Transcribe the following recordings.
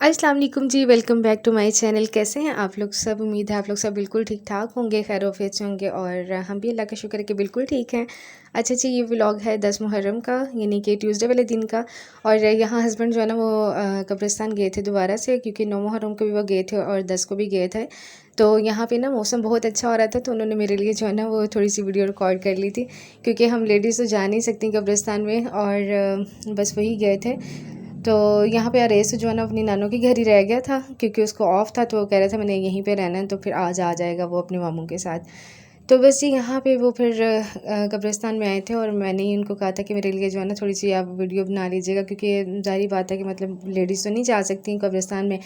अस्सलाम वालेकुम जी, welcome back to my channel. कैसे हैं आप लोग सब? उम्मीद है आप लोग सब बिल्कुल ठीक-ठाक होंगे, खैर-ओ-आफियत से होंगे और हम भी अल्लाह का शुक्र है कि बिल्कुल ठीक हैं। अच्छा जी, ये व्लॉग है 10 मुहर्रम का, यानी कि ट्यूसडे वाले दिन का। और यहाँ हस्बैंड जो है ना वो कब्रिस्तान गए थे दोबारा से, क्योंकि 9 मुहर्रम को भी वो गए थे और 10 को भी गए थे। तो यहाँ पे ना मौसम बहुत अच्छा हो रहा था, तो उन्होंने मेरे लिए जो है ना वो थोड़ी-सी वीडियो रिकॉर्ड कर ली थी, क्योंकि हम लेडीज़ तो जा नहीं सकती कब्रिस्तान में, और बस वही गए थे। तो यहाँ पे अरेस जो है ना अपनी नानों के घर ही रह गया था, क्योंकि उसको ऑफ था, तो वो कह रहा था मैंने यहीं पे रहना है, तो फिर आज आ जाएगा वो अपने मामू के साथ। तो बस ये यहाँ पे वो फिर कब्रिस्तान में आए थे, और मैंने ही उनको कहा था कि मेरे लिए जो है ना थोड़ी सी आप वीडियो बना लीजिएगा, क्योंकि ज़ाहिर बात है कि मतलब लेडीज़ तो नहीं जा सकती कब्रिस्तान में।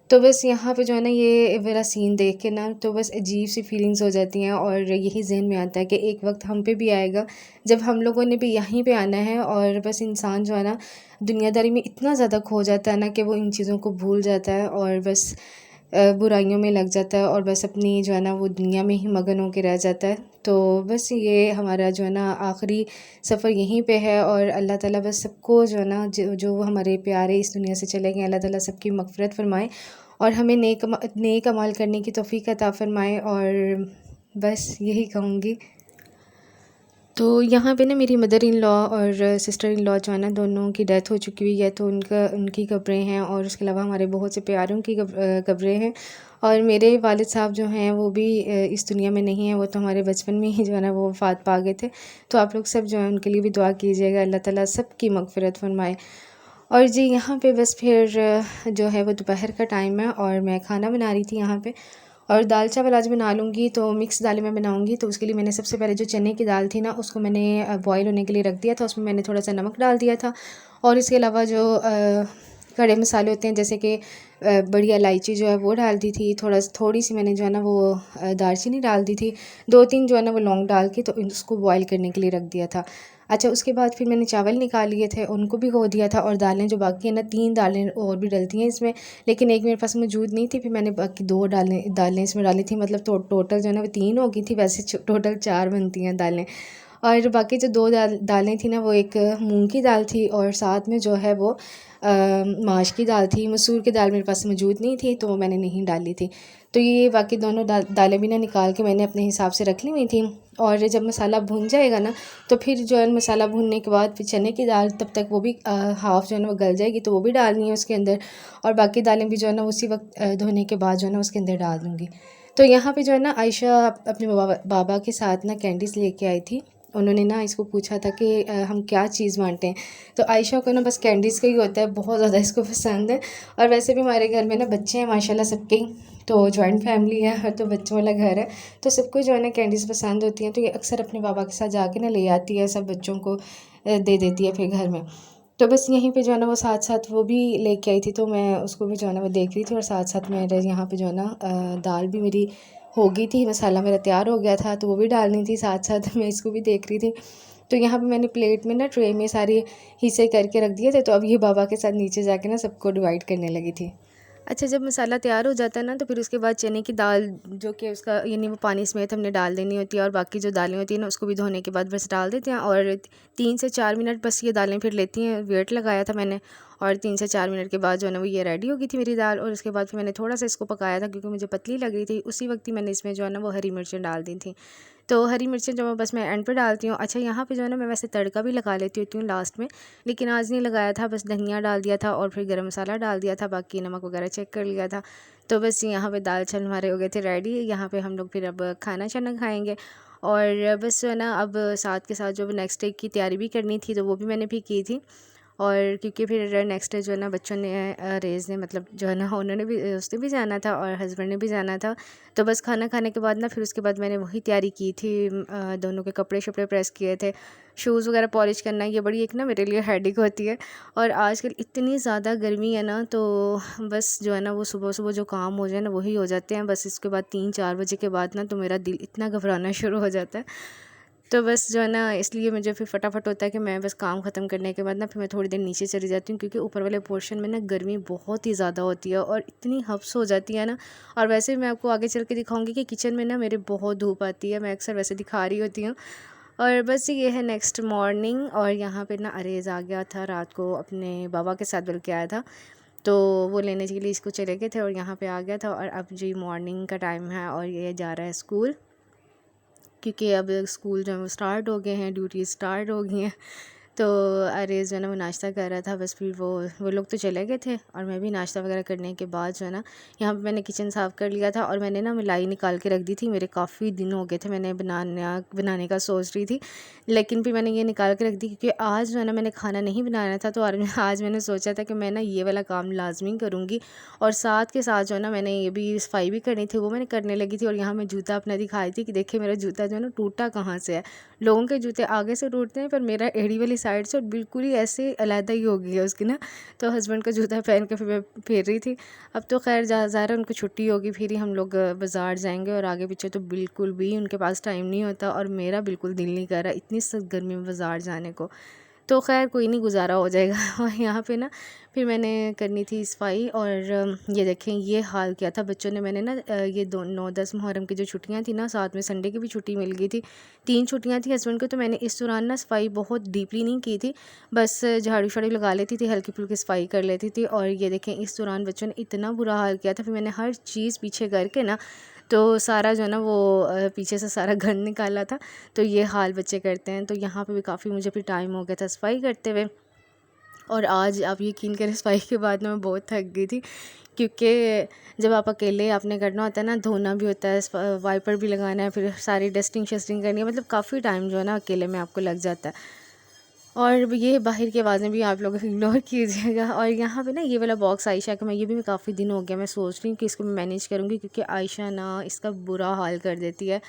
तो बस यहाँ पे जो है ना ये वाला सीन देख के ना तो बस अजीब सी फीलिंग्स हो जाती हैं, और यही ज़हन में आता है कि एक वक्त हम पे भी आएगा जब हम लोगों ने भी यहीं पे आना है। और बस इंसान जो है ना दुनियादारी में इतना ज़्यादा खो जाता है ना कि वो इन चीज़ों को भूल जाता है, और बस बुराइयों में लग जाता है, और बस अपनी जो है ना वो दुनिया में ही मगन होकर रह जाता है। तो बस ये हमारा जो है ना आखिरी सफ़र यहीं पे है, और अल्लाह ताला बस सबको जो है ना जो जो हमारे प्यारे इस दुनिया से चले गए, अल्लाह ताला सबकी मग़फ़िरत फ़रमाए, और हमें नेक अमाल करने की तौफ़ीक अता फ़रमाए। और बस यही कहूँगी। तो यहाँ पे ना मेरी मदर इन लॉ और सिस्टर इन लॉ जो है ना दोनों की डेथ हो चुकी हुई है, तो उनकी कब्रें हैं, और उसके अलावा हमारे बहुत से प्यारों की कब्रें हैं। और मेरे वालिद साहब जो हैं वो भी इस दुनिया में नहीं हैं, वो तो हमारे बचपन में ही जो है ना वो वफ़ात पा गए थे। तो आप लोग सब जो है उनके लिए भी दुआ कीजिएगा, अल्लाह ताला सबकी मग़फ़िरत फ़रमाए। और जी यहाँ पे बस फिर जो है वो दोपहर का टाइम है, और मैं खाना बना रही थी यहाँ पे। और दाल चावल आज बना लूँगी, तो मिक्स दालें मैं बनाऊँगी। तो उसके लिए मैंने सबसे पहले जो चने की दाल थी ना उसको मैंने बॉयल होने के लिए रख दिया था, उसमें मैंने थोड़ा सा नमक डाल दिया था। और इसके अलावा जो खड़े मसाले होते हैं, जैसे कि बड़ी इलायची जो है वो डाल दी थी, थोड़ी सी मैंने जो है ना वो दालचीनी डाल दी थी, 2-3 जो है ना वो लौंग डाल के, तो उसको बॉयल करने के लिए रख दिया था। अच्छा, उसके बाद फिर मैंने चावल निकाल लिए थे, उनको भिगो दिया था, और दालें जो बाकी है ना 3 दालें और भी डलती हैं इसमें, लेकिन एक मेरे पास मौजूद नहीं थी, फिर मैंने बाकी 2 दालें इसमें डाली थी, मतलब टोटल जो है ना वो 3 हो गई थी, वैसे टोटल 4 बनती हैं दालें। और बाकी जो 2 दालें थी ना वो एक मूंग की दाल थी, और साथ में जो है वो माश की दाल थी। मसूर की दाल मेरे पास मौजूद नहीं थी, तो वो मैंने नहीं डाली थी। तो ये बाकी दोनों दालें भी ना निकाल के मैंने अपने हिसाब से रख ली हुई थी। और जब मसाला भुन जाएगा ना तो फिर जो है मसाला भुनने के बाद फिर चने की दाल, तब तक वो भी हाफ़ जो है ना वो गल जाएगी, तो वो भी डालनी है उसके अंदर। और बाकी दालें भी जो है ना उसी वक्त धोने के बाद जो है ना उसके अंदर डाल दूँगी। तो यहाँ पे जो है ना आयशा अपने बाबा के साथ ना कैंडीज़ लेके आई थी। उन्होंने ना इसको पूछा था कि हम क्या चीज़ बाँटें। तो आयशा को ना बस कैंडीज़ का ही होता है, बहुत ज़्यादा इसको पसंद है। और वैसे भी हमारे घर में ना बच्चे हैं माशाल्लाह सबके ही, तो जॉइंट फैमिली है, तो बच्चों वाला घर है, तो सबको जो है ना कैंडीज़ पसंद होती हैं। तो ये अक्सर अपने बाबा के साथ जाके ना ले आती है, सब बच्चों को दे देती है फिर घर में। तो बस यहीं पे जो है ना वो साथ-साथ वो भी लेके आई थी, तो मैं उसको भी जो है ना वो देख रही थी, और साथ-साथ मेरे यहाँ पे जो है ना दाल भी मेरी हो गई थी, मसाला मेरा तैयार हो गया था, तो वो भी डालनी थी, साथ-साथ मैं इसको भी देख रही थी। तो यहाँ पे मैंने प्लेट में ना ट्रे में सारे हिस्से करके रख दिए थे, तो अब ये बाबा के साथ नीचे जाके ना सबको डिवाइड करने लगी थी। अच्छा, जब मसाला तैयार हो जाता है ना तो फिर उसके बाद चने की दाल, जो कि उसका यानी वो पानी समेत हमने डाल देनी होती है, और बाकी जो दालें होती हैं ना उसको भी धोने के बाद बस डाल देते हैं, और 3 से 4 मिनट बस ये दालें फिर लेती हैं। वेट लगाया था मैंने, और 3 से 4 मिनट के बाद जो है ना वो ये रेडी हो गई थी मेरी दाल। और उसके बाद फिर मैंने थोड़ा सा इसको पकाया था, क्योंकि मुझे पतली लग रही थी। उसी वक्त ही मैंने इसमें जो है ना वो हरी मिर्चें डाल दी थी। तो हरी मिर्चें जो बस मैं एंड पे डालती हूँ। अच्छा, यहाँ पे जो है ना मैं वैसे तड़का भी लगा लेती होती हूँ लास्ट में, लेकिन आज नहीं लगाया था, बस धनिया डाल दिया था और फिर गरम मसाला डाल दिया था, बाकी नमक वगैरह चेक कर लिया था। तो बस यहाँ पे दाल चावल हमारे हो गए थे रेडी। यहाँ पे हम लोग फिर अब खाना शाना खाएँगे, और बस जो है ना अब साथ के साथ जो नेक्स्ट डे की तैयारी भी करनी थी, तो वो भी मैंने भी की थी। और क्योंकि फिर नेक्स्ट डे जो है ना बच्चों ने रेज़ ने मतलब जो है ना उन्होंने भी उसने भी जाना था, और हस्बैंड ने भी जाना था। तो बस खाना खाने के बाद ना फिर उसके बाद मैंने वही तैयारी की थी, दोनों के कपड़े शपड़े प्रेस किए थे, शूज़ वगैरह पॉलिश करना, ये बड़ी एक ना मेरे लिए हेडेक होती है। और आजकल इतनी ज़्यादा गर्मी है ना, तो बस जो है ना वो सुबह सुबह जो काम हो जाए ना वही हो जाते हैं। बस इसके बाद 3-4 बजे के बाद ना तो मेरा दिल इतना घबराना शुरू हो जाता है। तो बस जो है ना इसलिए मुझे फिर फटाफट होता है कि मैं बस काम ख़त्म करने के बाद ना फिर मैं थोड़ी देर नीचे चली जाती हूँ, क्योंकि ऊपर वाले पोर्शन में ना गर्मी बहुत ही ज़्यादा होती है, और इतनी हब्स हो जाती है ना। और वैसे मैं आपको आगे चल के दिखाऊंगी कि किचन में ना मेरे बहुत धूप आती है, मैं अक्सर वैसे दिखा रही होती हूँ। और बस ये है नेक्स्ट मॉर्निंग, और यहाँ पे ना अरेज़ आ गया था रात को, अपने बाबा के साथ बल्कि आया था। तो वो लेने के लिए इसको चले गए थे और यहाँ पे आ गया था। और अब जी मॉर्निंग का टाइम है और ये जा रहा है स्कूल, क्योंकि अब स्कूल जो है वो स्टार्ट हो गए हैं, ड्यूटी स्टार्ट हो गई हैं। तो अरेज़ जो है ना वो नाश्ता कर रहा था, बस फिर वो लोग तो चले गए थे और मैं भी नाश्ता वगैरह करने के बाद जो है ना यहाँ पे मैंने किचन साफ़ कर लिया था। और मैंने ना मलाई निकाल के रख दी थी, मेरे काफ़ी दिन हो गए थे मैंने बनाने का सोच रही थी, लेकिन फिर मैंने ये निकाल के रख दी क्योंकि आज जो है ना मैंने खाना नहीं बनाया था। तो आज मैंने सोचा था कि मैं ना ये वाला काम लाजमी करूँगी, और साथ के साथ जो है ना मैंने ये भी सफाई भी करनी थी, वो मैंने करने लगी थी। और यहाँ मैं जूता अपना दिखाई थी कि देखिए मेरा जूता जो है ना टूटा कहाँ से है। लोगों के जूते आगे से टूटते हैं, पर मेरा एड़ी वाली साइड से बिल्कुल ही ऐसे अलहदा ही हो गई है उसकी ना। तो हस्बैंड का जूता पहन के फिर मैं फिर रही थी। अब तो खैर ज़ाहिर है उनको छुट्टी होगी, फिर ही हम लोग बाज़ार जाएंगे, और आगे पीछे तो बिल्कुल भी उनके पास टाइम नहीं होता, और मेरा बिल्कुल दिल नहीं कर रहा इतनी सख्त गर्मी में बाज़ार जाने को। तो खैर कोई नहीं, गुजारा हो जाएगा। और यहाँ पे ना फिर मैंने करनी थी सफाई, और ये देखें ये हाल क्या था बच्चों ने। मैंने ना ये 9-10 मुहर्रम की जो छुट्टियाँ थी ना, साथ में संडे की भी छुट्टी मिल गई थी, 3 छुट्टियाँ थी हस्बैंड को। तो मैंने इस दौरान ना सफाई बहुत डीपली नहीं की थी, बस झाड़ू शाड़ू लगा लेती थी, हल्की फुल्की सफाई कर लेती थी। और ये देखें इस दौरान बच्चों ने इतना बुरा हाल किया था, फिर मैंने हर चीज़ पीछे करके ना तो सारा जो है ना वो पीछे से सारा गंद निकाला था। तो ये हाल बच्चे करते हैं। तो यहाँ पे भी काफ़ी मुझे फिर टाइम हो गया था सफाई करते हुए। और आज आप यकीन करें सफाई के बाद ना मैं बहुत थक गई थी, क्योंकि जब आप अकेले आपने करना होता है ना, धोना भी होता है, वाइपर भी लगाना है, फिर सारी डस्टिंग शस्टिंग करनी है, मतलब काफ़ी टाइम जो है ना अकेले में आपको लग जाता है। और ये बाहर की आवाज़ें भी आप लोग इग्नोर कीजिएगा। और यहाँ पे ना ये वाला बॉक्स आयशा का, मैं ये भी काफ़ी दिन हो गया मैं सोच रही हूँ कि इसको मैं मैनेज करूँगी, क्योंकि आयशा ना इसका बुरा हाल कर देती है।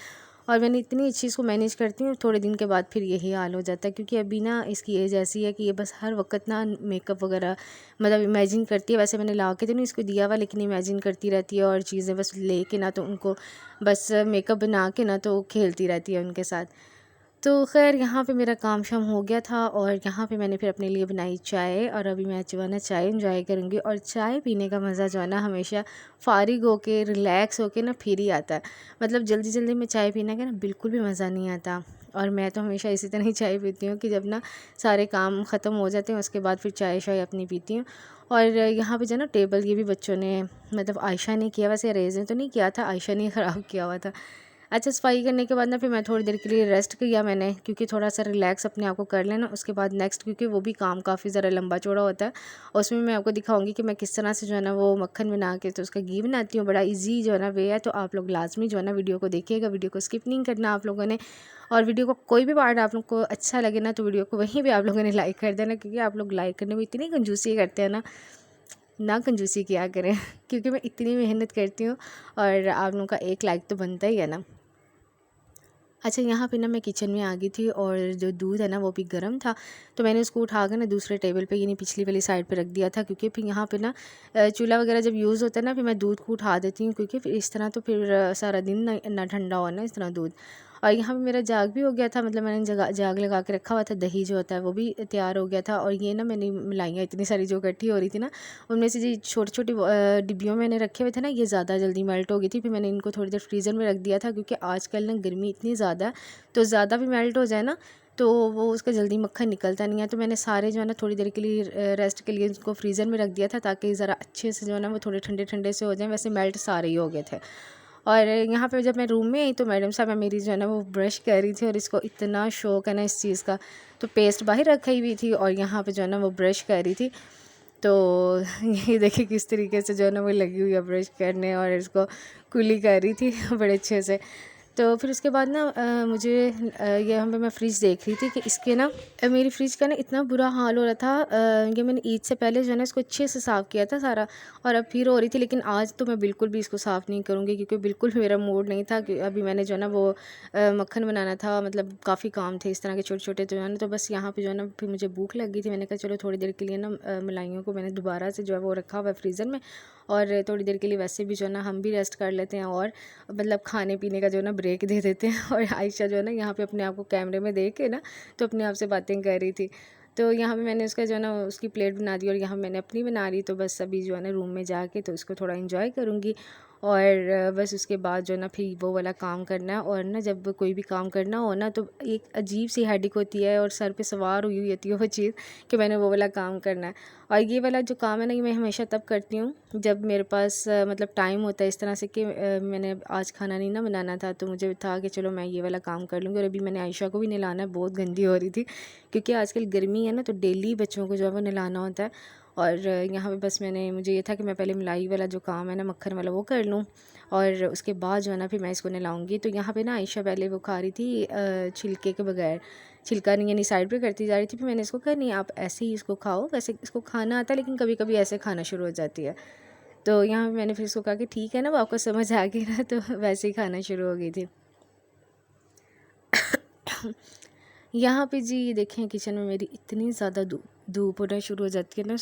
और मैंने इतनी अच्छी इसको मैनेज करती हूँ, थोड़े दिन के बाद फिर यही हाल हो जाता है, क्योंकि अभी ना इसकी एज ऐसी है कि ये बस हर वक्त ना मेकअप वगैरह मतलब इमेजिन करती है। वैसे मैंने ला के तो नहीं इसको दिया हुआ, लेकिन इमेजिन करती रहती है और चीज़ें बस ले के ना तो उनको बस मेकअप बना के ना तो खेलती रहती है उनके साथ। तो ख़ैर यहाँ पे मेरा काम शाम हो गया था, और यहाँ पे मैंने फिर अपने लिए बनाई चाय, और अभी मैं जो है ना चाय एंजॉय करूँगी। और चाय पीने का मज़ा जो है ना हमेशा फ़ारिग होके रिलैक्स होके ना फिर ही आता है। मतलब जल्दी जल्दी में चाय पीने का ना बिल्कुल भी मज़ा नहीं आता। और मैं तो हमेशा इसी तरह ही चाय पीती हूँ कि जब ना सारे काम ख़त्म हो जाते हैं उसके बाद फिर चाय शाय अपनी पीती हूँ। और यहाँ पे जो है ना टेबल ये भी बच्चों ने मतलब आयशा ने किया, वैसे रेज़ ने तो नहीं किया था, आयशा ने ख़राब किया हुआ था। अच्छा सफाई करने के बाद ना फिर मैं थोड़ी देर के लिए रेस्ट किया मैंने, क्योंकि थोड़ा सा रिलैक्स अपने आप को कर लेना। उसके बाद नेक्स्ट, क्योंकि वो भी काम काफ़ी ज़रा लंबा चौड़ा होता है, और उसमें मैं आपको दिखाऊंगी कि मैं किस तरह से जो है ना वो मक्खन बना के तो उसका घी बनाती हूँ। बड़ा इजी जो है ना वे है, तो आप लोग लाजमी जो है ना वीडियो को देखिएगा, वीडियो को स्किप नहीं करना आप लोगों ने। और वीडियो को कोई भी पार्ट आप लोग को अच्छा लगे ना, तो वीडियो को वहीं भी आप लोगों ने लाइक कर देना, क्योंकि आप लोग लाइक करने में इतनी कंजूसी करते हैं ना कंजूसी किया करें। क्योंकि मैं इतनी मेहनत करती हूँ, और आप लोगों का एक लाइक तो बनता ही है ना। अच्छा यहाँ पे ना मैं किचन में आ गई थी, और जो दूध है ना वो भी गर्म था, तो मैंने उसको उठा कर ना दूसरे टेबल पे यानी पिछली वाली साइड पे रख दिया था, क्योंकि फिर यहाँ पे ना चूल्हा वगैरह जब यूज़ होता है ना, फिर मैं दूध को उठा देती हूँ, क्योंकि फिर इस तरह तो फिर सारा दिन ना ठंडा हो ना इस तरह दूध। और यहाँ पे मेरा जाग भी हो गया था, मतलब मैंने जाग लगा के रखा हुआ था, दही जो होता है वो भी तैयार हो गया था। और ये ना मैंने मिलाइयाँ इतनी सारी जो इकट्ठी हो रही थी ना, उनमें से जो छोटी छोटी डिब्बियों में मैंने रखे हुए थे ना, ये ज़्यादा जल्दी मेल्ट हो गई थी। फिर मैंने इनको थोड़ी देर फ्रीज़र में रख दिया था, क्योंकि आजकल ना गर्मी इतनी ज़्यादा है, तो ज़्यादा भी मेल्ट हो जाए ना तो वो उसका जल्दी मक्खन निकलता नहीं है। तो मैंने सारे जो है ना थोड़ी देर के लिए रेस्ट के लिए उसको फ्रीज़र में रख दिया था, ताकि ज़रा अच्छे से जो है ना वो थोड़े ठंडे ठंडे से हो जाए। वैसे मेल्ट सारे ही हो गए थे। और यहाँ पे जब मैं रूम में आई तो मैडम साहब मेरी जो है ना वो ब्रश कर रही थी, और इसको इतना शौक है ना इस चीज़ का, तो पेस्ट बाहर रखी हुई थी और यहाँ पे जो है ना वो ब्रश कर रही थी। तो ये देखिए किस तरीके से जो है ना वो लगी हुई है ब्रश करने, और इसको कुली कर रही थी बड़े अच्छे से। तो फिर उसके बाद ना मुझे यहाँ पे मैं फ्रिज देख रही थी कि इसके ना मेरी फ्रिज का ना इतना बुरा हाल हो रहा था। ये मैंने ईद से पहले जो है ना इसको अच्छे से साफ़ किया था सारा, और अब फिर हो रही थी। लेकिन आज तो मैं बिल्कुल भी इसको साफ़ नहीं करूँगी, क्योंकि बिल्कुल भी मेरा मूड नहीं था कि अभी मैंने जो है ना वो मक्खन बनाना था, मतलब काफ़ी काम थे इस तरह के छोटे छोटे जो है ना। तो बस यहाँ पे जो है ना फिर मुझे भूख लग गई थी, मैंने कहा चलो थोड़ी देर के लिए ना मलाइयों को मैंने दोबारा से जो है वो रखा हुआ है फ्रीज़र में, और थोड़ी देर के लिए वैसे भी जो है ना हम भी रेस्ट कर लेते हैं, और मतलब खाने पीने का जो है ना ब्रेक दे देते हैं। और आयशा जो है ना यहाँ पे अपने आप को कैमरे में देख के ना तो अपने आप से बातें कर रही थी। तो यहाँ पे मैंने उसका जो है ना उसकी प्लेट बना दी, और यहाँ मैंने अपनी बना ली। तो बस अभी जो है ना रूम में जाके तो इसको थोड़ा इन्जॉय करूँगी। और बस उसके बाद जो ना फिर वो वाला काम करना है। और ना जब कोई भी काम करना हो ना तो एक अजीब सी हेडेक होती है और सर पे सवार हुई होती है वो चीज़ कि मैंने वो वाला काम करना है। और ये वाला जो काम है ना, ये मैं हमेशा तब करती हूँ जब मेरे पास मतलब टाइम होता है इस तरह से कि मैंने आज खाना नहीं ना बनाना था, तो मुझे था कि चलो मैं ये वाला काम कर लूँगी। और अभी मैंने आयशा को भी नहलाना है, बहुत गंदी हो रही थी क्योंकि आजकल गर्मी है ना, तो डेली बच्चों को जो है वो नहलाना होता है। और यहाँ पे बस मुझे ये था कि मैं पहले मलाई वाला जो काम है ना, मक्खन वाला, वो कर लूँ और उसके बाद जो है ना फिर मैं इसको नहलाऊँगी। तो यहाँ पे ना आयशा पहले वो खा रही थी छिलके के बगैर, छिलका नहीं यानी साइड पे करती जा रही थी। फिर मैंने इसको कहा नहीं, आप ऐसे ही इसको खाओ, वैसे इसको खाना आता है लेकिन कभी कभी ऐसे खाना शुरू हो जाती है। तो यहाँ पे मैंने फिर इसको कहा कि ठीक है ना, वो आपको समझ आ गई ना, तो वैसे ही खाना शुरू हो गई थी। यहाँ पे जी ये देखें किचन में मेरी इतनी ज़्यादा धूप होना शुरू हो जाती है ना,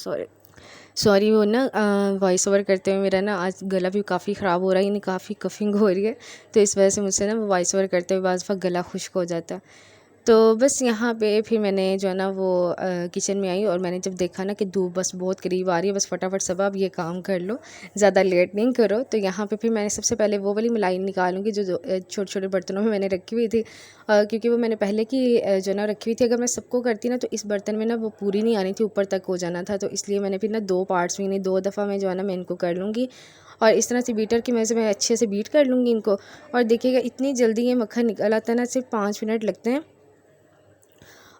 सॉरी वो ना वॉइस ओवर करते हुए मेरा ना आज गला भी काफ़ी ख़राब हो रहा है, यानी काफ़ी कफिंग हो रही है, तो इस वजह से मुझसे ना वॉइस ओवर करते हुए बाज़ वक्त गला खुश्क हो जाता है। तो बस यहाँ पे फिर मैंने जो है ना वो किचन में आई और मैंने जब देखा ना कि धूप बस बहुत करीब आ रही है, बस फटाफट सब आप ये काम कर लो, ज़्यादा लेट नहीं करो। तो यहाँ पे फिर मैंने सबसे पहले वो वाली मलाई निकालूंगी जो छोटे छोटे बर्तनों में मैंने रखी हुई थी, क्योंकि वो मैंने पहले की जो ना रखी हुई थी। अगर मैं सबको करती ना तो इस बर्तन में ना वो पूरी नहीं आनी थी, ऊपर तक हो जाना था, तो इसलिए मैंने फिर ना 2 पार्ट्स में, नहीं 2 दफ़ा में जो है ना मैं इनको कर लूँगी। और इस तरह से बीटर की वजह से मैं अच्छे से बीट कर लूँगी इनको। और देखिएगा इतनी जल्दी ये मक्खन निकल आता है ना, सिर्फ 5 मिनट लगते हैं।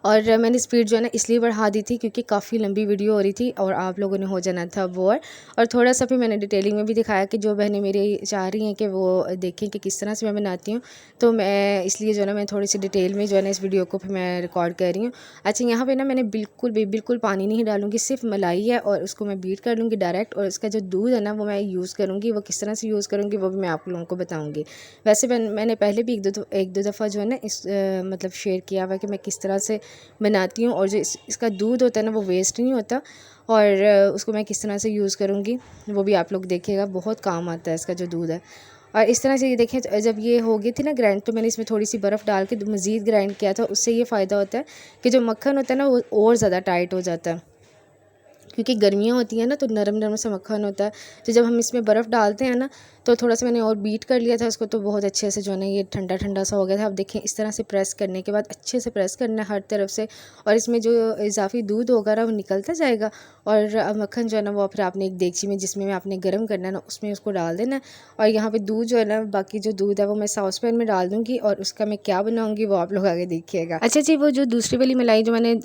और मैंने स्पीड जो है ना इसलिए बढ़ा दी थी क्योंकि काफ़ी लंबी वीडियो हो रही थी और आप लोगों ने हो जाना था बोर। और थोड़ा सा भी मैंने डिटेलिंग में भी दिखाया कि जो बहनें मेरी चाह रही हैं कि वो देखें कि किस तरह से मैं बनाती हूँ, तो मैं इसलिए जो है ना मैं थोड़ी सी डिटेल में जो है ना इस वीडियो को फिर मैं रिकॉर्ड कर रही हूँ। अच्छा, यहाँ पर ना मैंने बिल्कुल पानी नहीं डालूँगी, सिर्फ मलाई है और उसको मैं बीट कर लूँगी डायरेक्ट। और इसका जो दूध है ना वो मैं यूज़ करूँगी, वो किस तरह से यूज़ करूँगी वो भी मैं आप लोगों को बताऊँगी। वैसे मैंने पहले भी एक दो दफ़ा जो है ना इस मतलब शेयर किया हुआ कि मैं किस तरह से बनाती हूँ और जो इसका दूध होता है ना वो वेस्ट नहीं होता। और उसको मैं किस तरह से यूज़ करूँगी वो भी आप लोग देखिएगा, बहुत काम आता है इसका जो दूध है। और इस तरह से ये देखें, जब ये हो गई थी ना ग्राइंड, तो मैंने इसमें थोड़ी सी बर्फ़ डाल के मज़ीद ग्राइंड किया था। उससे ये फ़ायदा होता है कि जो मक्खन होता है ना वो और ज़्यादा टाइट हो जाता है, क्योंकि गर्मियाँ होती हैं ना तो नरम नरम सा मक्खन होता है। तो जब हम इसमें बर्फ़ डालते हैं ना तो थोड़ा सा मैंने और बीट कर लिया था उसको, तो बहुत अच्छे से जो है ना ये ठंडा ठंडा सा हो गया था। अब देखें इस तरह से प्रेस करने के बाद अच्छे से प्रेस करना है हर तरफ से, और इसमें जो इजाफी दूध होगा ना वो निकलता जाएगा। और अब मक्खन जो है ना वो फिर आपने एक देगची में जिसमें आपने गर्म करना है ना उसमें उसको डाल देना है। और यहाँ पर दूध जो है ना, बाकी जो दूध है वो मैं सॉस पैन में डाल दूँगी और उसका मैं क्या बनाऊँगी वो आप लोग आगे देखिएगा। अच्छा जी, वो जो दूसरी वाली मलाई जो मैंने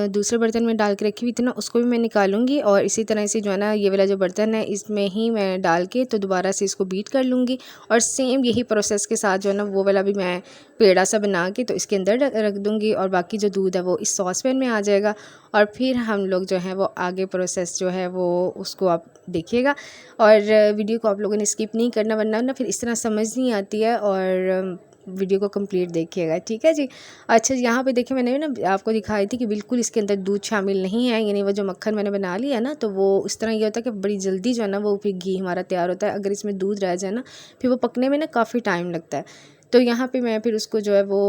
दूसरे बर्तन में डाल के रखी हुई थी ना उसको भी मैं निकालूंगी। और इसी तरह से जो है ना ये वाला जो बर्तन है इसमें ही मैं डाल के तो दोबारा से इसको बीट कर लूँगी। और सेम यही प्रोसेस के साथ जो है ना वो वाला भी मैं पेड़ा सा बना के तो इसके अंदर रख दूँगी और बाकी जो दूध है वो इस सॉस पैन में आ जाएगा। और फिर हम लोग जो है वो आगे प्रोसेस जो है वो उसको आप देखिएगा। और वीडियो को आप लोगों ने स्किप नहीं करना, वरना ना फिर इस तरह समझ नहीं आती है। और वीडियो को कंप्लीट देखिएगा, ठीक है जी। अच्छा, यहाँ पे देखिए मैंने ना आपको दिखाई थी कि बिल्कुल इसके अंदर दूध शामिल नहीं है, यानी वो जो मक्खन मैंने बना लिया ना तो वो इस तरह ये होता है कि बड़ी जल्दी जो है ना वो फिर घी हमारा तैयार होता है। अगर इसमें दूध रह जाए ना फिर वो पकने में ना काफ़ी टाइम लगता है। तो यहाँ पे मैं फिर उसको जो है वो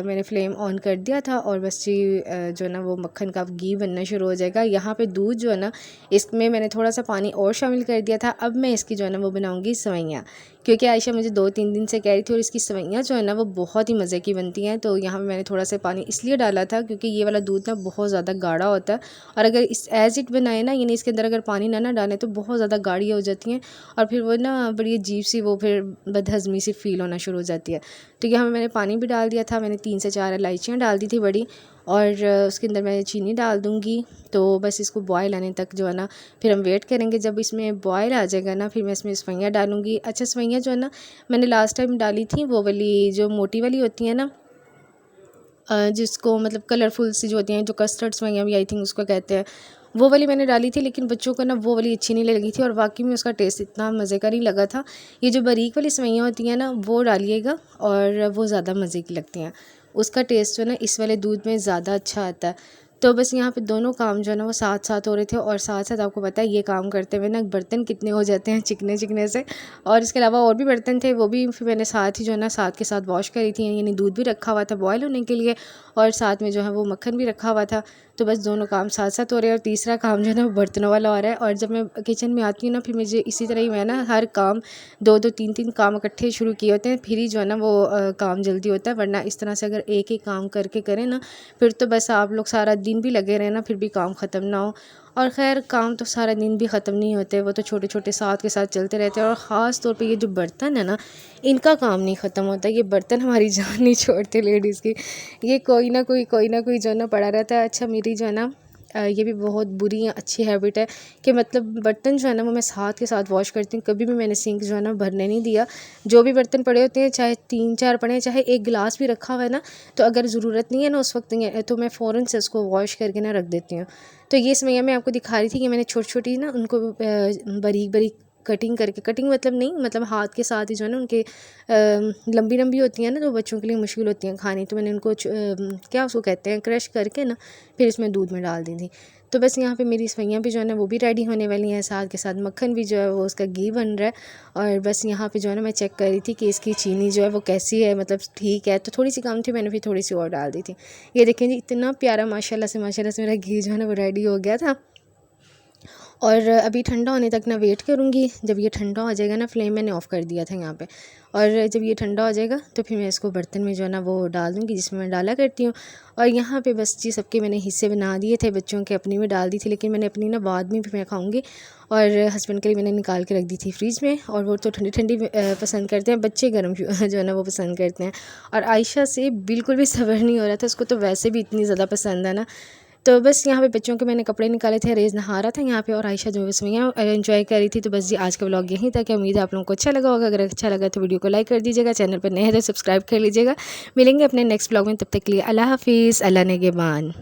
मैंने फ्लेम ऑन कर दिया था और बस जी जो है ना वो मक्खन का घी बनना शुरू हो जाएगा। यहाँ पे दूध जो है ना इसमें मैंने थोड़ा सा पानी और शामिल कर दिया था। अब मैं इसकी जो है ना वो बनाऊँगी सेवइयाँ, क्योंकि आयशा मुझे 2-3 दिन से कह रही थी और इसकी सेवइयाँ जो है ना वो बहुत ही मज़े की बनती हैं। तो यहाँ पे मैंने थोड़ा सा पानी इसलिए डाला था क्योंकि ये वाला दूध ना बहुत ज़्यादा गाढ़ा होता है, और अगर इस एज़ इट बनाए ना, यानी इसके अंदर अगर पानी ना डालें तो बहुत ज़्यादा गाढ़ी हो जाती हैं और फिर वो ना बड़ी अजीब सी वो फिर बदहज़मी सी फ़ील होना शुरू हो जाती है। तो यहाँ मैंने पानी भी डाल दिया था, मैंने 3 से 4 इलायचियाँ डाल दी थी बड़ी, और उसके अंदर मैं चीनी डाल दूँगी। तो बस इसको बॉयल आने तक जो है ना फिर हम वेट करेंगे। जब इसमें बॉयल आ जाएगा ना फिर मैं इसमें सेवइयाँ डालूँगी। अच्छा, सेवइयाँ जो है ना मैंने लास्ट टाइम डाली थी वो वाली जो मोटी वाली होती है ना, जिसको मतलब कलरफुल सी जो होती हैं, जो कस्टर्ड सेवइयाँ भी आई थिंक उसको कहते हैं, वो वाली मैंने डाली थी। लेकिन बच्चों को ना वो वाली अच्छी नहीं लगी थी और वाकई में उसका टेस्ट इतना मज़े का नहीं लगा था। ये जो बारीक वाली सेवइयाँ होती हैं ना वो डालिएगा और वो ज़्यादा मज़े की लगती हैं, उसका टेस्ट जो है ना इस वाले दूध में ज़्यादा अच्छा आता है। तो बस यहाँ पे दोनों काम जो है ना वो साथ साथ हो रहे थे, और साथ साथ आपको पता है ये काम करते हुए ना बर्तन कितने हो जाते हैं चिकने चिकने से। और इसके अलावा और भी बर्तन थे, वो भी फिर मैंने साथ ही जो है ना साथ के साथ वॉश करी थी, यानी दूध भी रखा हुआ था बॉयल होने के लिए, और साथ में जो है वो मक्खन भी रखा हुआ था। तो बस दोनों काम साथ साथ हो रहे हैं, और तीसरा काम जो है ना वो बर्तनों वाला हो रहा है। और जब मैं किचन में आती हूँ ना, फिर मुझे इसी तरह ही मैं ना हर काम 2-2 3-3 काम इकट्ठे शुरू किए होते हैं, फिर ही जो है ना वो काम जल्दी होता है। वरना इस तरह से अगर एक ही काम करके करें ना, फिर तो बस आप लोग सारा दिन भी लगे रहें ना, फिर भी काम ख़त्म ना हो। और ख़ैर काम तो सारा दिन भी ख़त्म नहीं होते, वो तो छोटे छोटे साथ के साथ चलते रहते हैं। और ख़ास तौर पे ये जो बर्तन है ना, इनका काम नहीं ख़त्म होता। ये बर्तन हमारी जान नहीं छोड़ते लेडीज़ की। ये कोई ना कोई जो है ना पड़ा रहता है। अच्छा, मेरी जो है ना ये भी बहुत बुरी अच्छी हैबिट है कि मतलब बर्तन जो है ना वो मैं साथ के साथ वॉश करती हूँ। कभी भी मैंने सिंक जो है ना भरने नहीं दिया। जो भी बर्तन पड़े होते हैं, चाहे 3-4 पड़े हैं, चाहे एक गिलास भी रखा हुआ है ना, तो अगर ज़रूरत नहीं है ना उस वक्त, तो मैं फ़ौरन से उसको वॉश करके ना रख देती हूँ। तो ये इसमें मैं आपको दिखा रही थी कि मैंने छोटी छोटी ना उनको बारीक बारीक कटिंग करके, कटिंग मतलब नहीं, मतलब हाथ के साथ ही जो है ना उनके लंबी लंबी होती हैं ना, तो बच्चों के लिए मुश्किल होती हैं खानी, तो मैंने उनको क्या उसको कहते हैं, क्रश करके ना फिर इसमें दूध में डाल दी थी। तो बस यहाँ पे मेरी सवैयाँ भी जो है ना वो भी रेडी होने वाली हैं, साथ के साथ मक्खन भी जो है वो उसका घी बन रहा है। और बस यहाँ पे जो है ना मैं चेक कर रही थी कि इसकी चीनी जो है वो कैसी है, मतलब ठीक है। तो थोड़ी सी कम थी, मैंने फिर थोड़ी सी और डाल दी थी। ये देखें जी, इतना प्यारा माशाल्लाह से मेरा घी जो है ना वो रेडी हो गया था। और अभी ठंडा होने तक ना वेट करूँगी। जब ये ठंडा हो जाएगा ना, फ्लेम मैंने ऑफ़ कर दिया था यहाँ पे, और जब ये ठंडा हो जाएगा तो फिर मैं इसको बर्तन में जो है ना वो डाल दूँगी, जिसमें मैं डाला करती हूँ। और यहाँ पे बस जी सबके मैंने हिस्से बना दिए थे, बच्चों के अपनी में डाल दी थी, लेकिन मैंने अपनी ना बाद में भी मैं खाऊँगी। और हस्बैंड के लिए मैंने निकाल के रख दी थी फ्रिज में, और वो तो ठंडी ठंडी पसंद करते हैं, बच्चे गर्म जो है ना वो पसंद करते हैं। और आयशा से बिल्कुल भी सब्र नहीं हो रहा था, उसको तो वैसे भी इतनी ज़्यादा पसंद है ना। तो बस यहाँ पे बच्चों के मैंने कपड़े निकाले थे, रेज़ नहा रहा था यहाँ पे, और आयशा जो है उसमें एंजॉय कर रही थी। तो बस जी आज का व्लॉग यहीं तक है। उम्मीद है आप लोगों को अच्छा लगा होगा। अगर अच्छा लगा तो वीडियो को लाइक कर दीजिएगा, चैनल पर नए हैं तो सब्सक्राइब कर लीजिएगा। मिलेंगे अपने नेक्स्ट व्लॉग में, तब तक के लिए अल्लाह हाफिज़, अल्लाह नेगेबान।